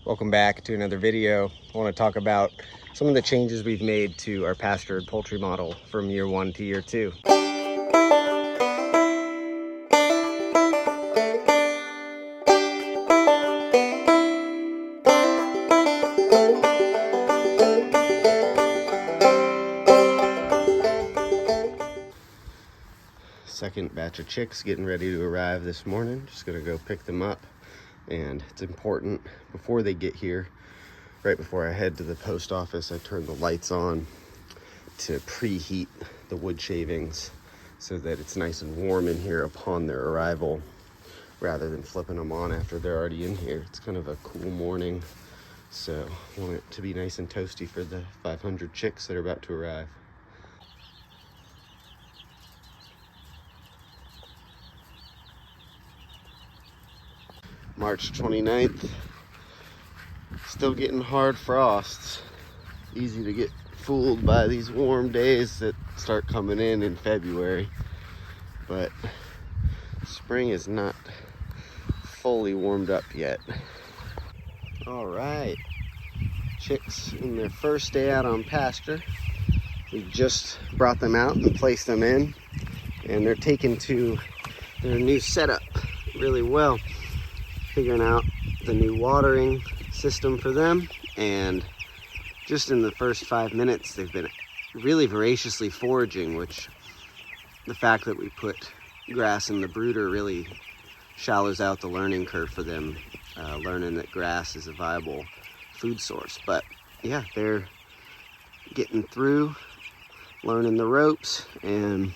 Welcome back to another video. I want to talk about some of the changes we've made to our pastured poultry model from year 1 to year 2. Second batch of chicks getting ready to arrive this morning. Just gonna go pick them up. And it's important before they get here, right before I head to the post office, I turn the lights on to preheat the wood shavings so that it's nice and warm in here upon their arrival, rather than flipping them on after they're already in here. It's kind of a cool morning, so I want it to be nice and toasty for the 500 chicks that are about to arrive. March 29th, still getting hard frosts. Easy to get fooled by these warm days that start coming in February, but spring is not fully warmed up yet. All right, chicks in their first day out on pasture. We just brought them out and placed them in, and they're taken to their new setup really well. Figuring out the new watering system for them, and just in the first 5 minutes they've been really voraciously foraging, which the fact that we put grass in the brooder really shallows out the learning curve for them, learning that grass is a viable food source. But yeah, they're getting through, learning the ropes, and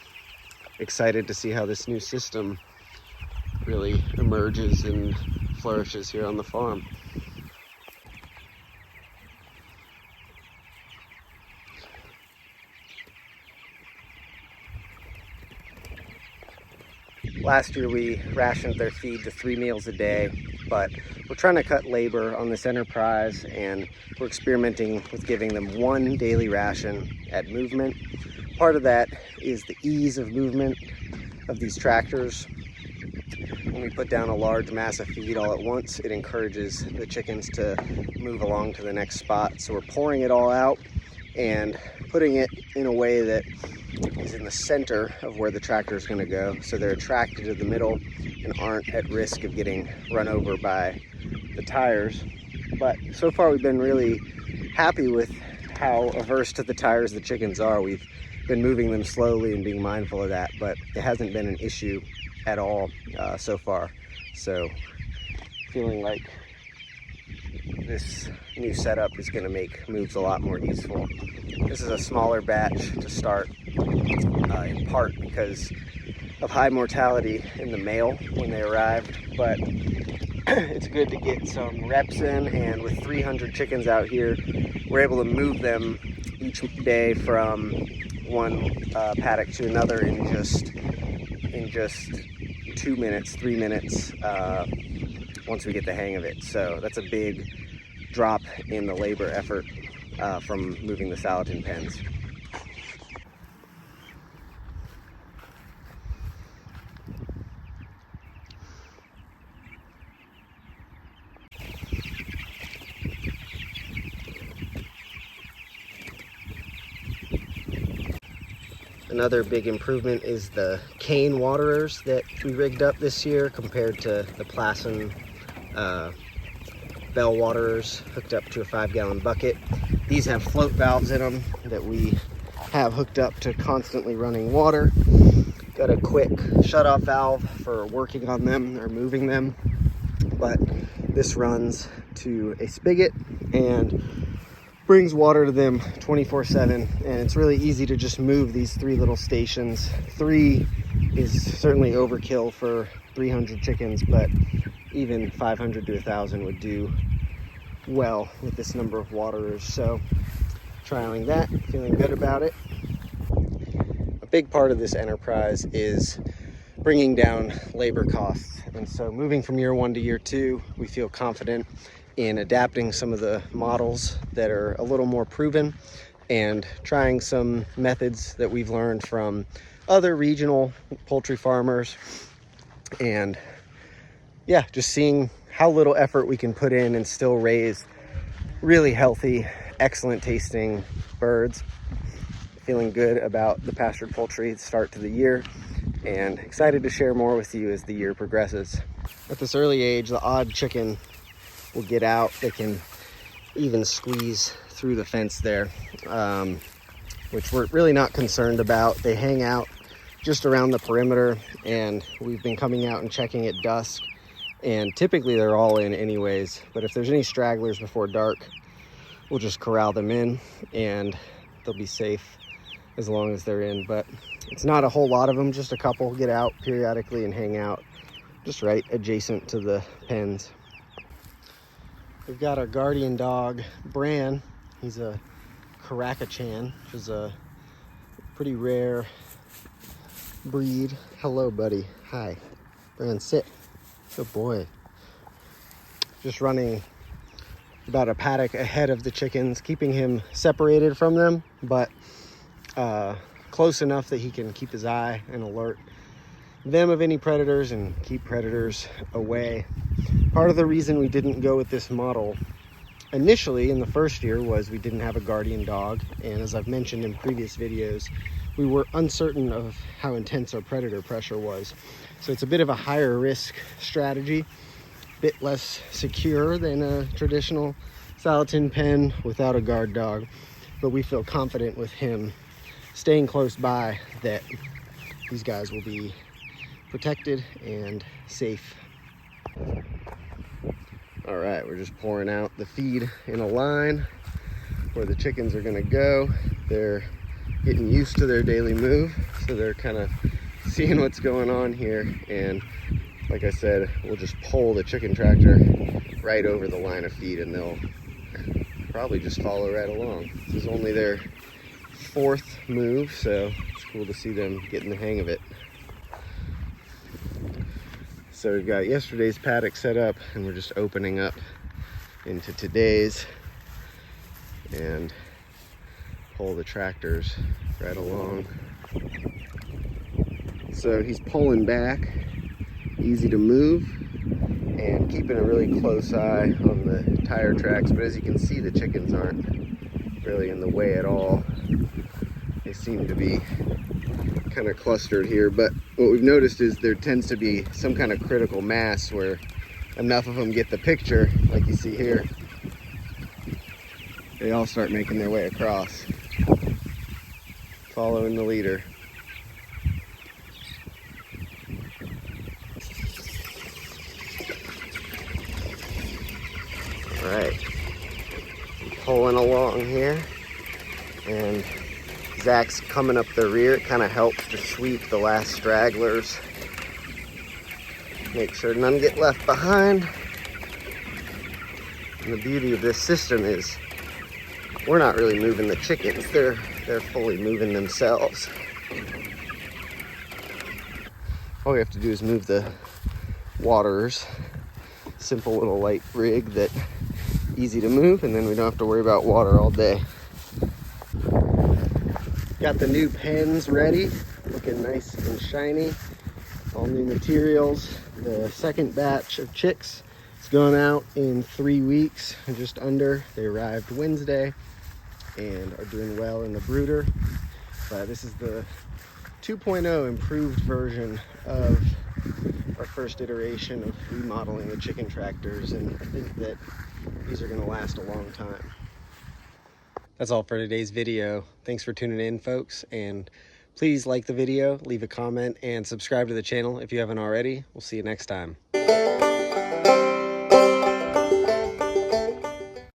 excited to see how this new system really emerges and flourishes here on the farm. Last year we rationed their feed to 3 meals a day, but we're trying to cut labor on this enterprise, and we're experimenting with giving them 1 daily ration at movement. Part of that is the ease of movement of these tractors. When we put down a large mass of feed all at once, it encourages the chickens to move along to the next spot. So we're pouring it all out and putting it in a way that is in the center of where the tractor is going to go, so they're attracted to the middle and aren't at risk of getting run over by the tires. But so far we've been really happy with how averse to the tires the chickens are. We've been moving them slowly and being mindful of that, but it hasn't been an issue at all so far. So feeling like this new setup is going to make moves a lot more useful. This is a smaller batch to start, in part because of high mortality in the male when they arrived, but it's good to get some reps in, and with 300 chickens out here, we're able to move them each day from one paddock to another in just 2 minutes, 3 minutes, once we get the hang of it. So that's a big drop in the labor effort from moving the Salatin pens. Another big improvement is the cane waterers that we rigged up this year compared to the Plasson bell waterers hooked up to a 5-gallon bucket. These have float valves in them that we have hooked up to constantly running water. Got a quick shut-off valve for working on them or moving them, but this runs to a spigot and brings water to them 24/7, and it's really easy to just move these 3 little stations. 3 is certainly overkill for 300 chickens, but even 500 to 1,000 would do well with this number of waterers. So trialing that, feeling good about it. A big part of this enterprise is bringing down labor costs, and so moving from year 1 to year 2, we feel confident in adapting some of the models that are a little more proven and trying some methods that we've learned from other regional poultry farmers, and yeah, just seeing how little effort we can put in and still raise really healthy, excellent tasting birds. Feeling good about the pastured poultry start to the year, and excited to share more with you as the year progresses. At this early age, the odd chicken will get out. They can even squeeze through the fence there, which we're really not concerned about. They hang out just around the perimeter, and we've been coming out and checking at dusk, and typically they're all in anyways, but if there's any stragglers before dark, we'll just corral them in and they'll be safe as long as they're in. But it's not a whole lot of them, just a couple get out periodically and hang out just right adjacent to the pens. We've got our guardian dog, Bran. He's a Karakachan, which is a pretty rare breed. Hello, buddy. Hi. Bran, sit. Good boy. Just running about a paddock ahead of the chickens, keeping him separated from them, but close enough that he can keep his eye and alert them of any predators and keep predators away. Part of the reason we didn't go with this model initially in the first year was we didn't have a guardian dog, and as I've mentioned in previous videos, we were uncertain of how intense our predator pressure was. So it's a bit of a higher risk strategy, a bit less secure than a traditional Salatin pen without a guard dog, but we feel confident with him staying close by that these guys will be protected and safe. All right, we're just pouring out the feed in a line where the chickens are gonna go. They're getting used to their daily move, so they're kind of seeing what's going on here. And like I said, we'll just pull the chicken tractor right over the line of feed and they'll probably just follow right along. This is only their fourth move, so it's cool to see them getting the hang of it. So we've got yesterday's paddock set up and we're just opening up into today's and pull the tractors right along. So he's pulling back, easy to move, and keeping a really close eye on the tire tracks. But as you can see, the chickens aren't really in the way at all. They seem to be kind of clustered here, but what we've noticed is there tends to be some kind of critical mass where enough of them get the picture, like you see here, they all start making their way across, following the leader. All right, pulling along here, and Zach's coming up the rear. It kind of helps to sweep the last stragglers, make sure none get left behind. And the beauty of this system is we're not really moving the chickens, they're fully moving themselves. All we have to do is move the waterers. Simple little light rig that easy to move, and then we don't have to worry about water all day. Got the new pens ready, looking nice and shiny. All new materials. The second batch of chicks is going out in 3 weeks, just under. They arrived Wednesday and are doing well in the brooder. But this is the 2.0 improved version of our first iteration of remodeling the chicken tractors, and I think that these are going to last a long time. That's all for today's video. Thanks for tuning in, folks, and please like the video, leave a comment, and subscribe to the channel if you haven't already. We'll see you next time.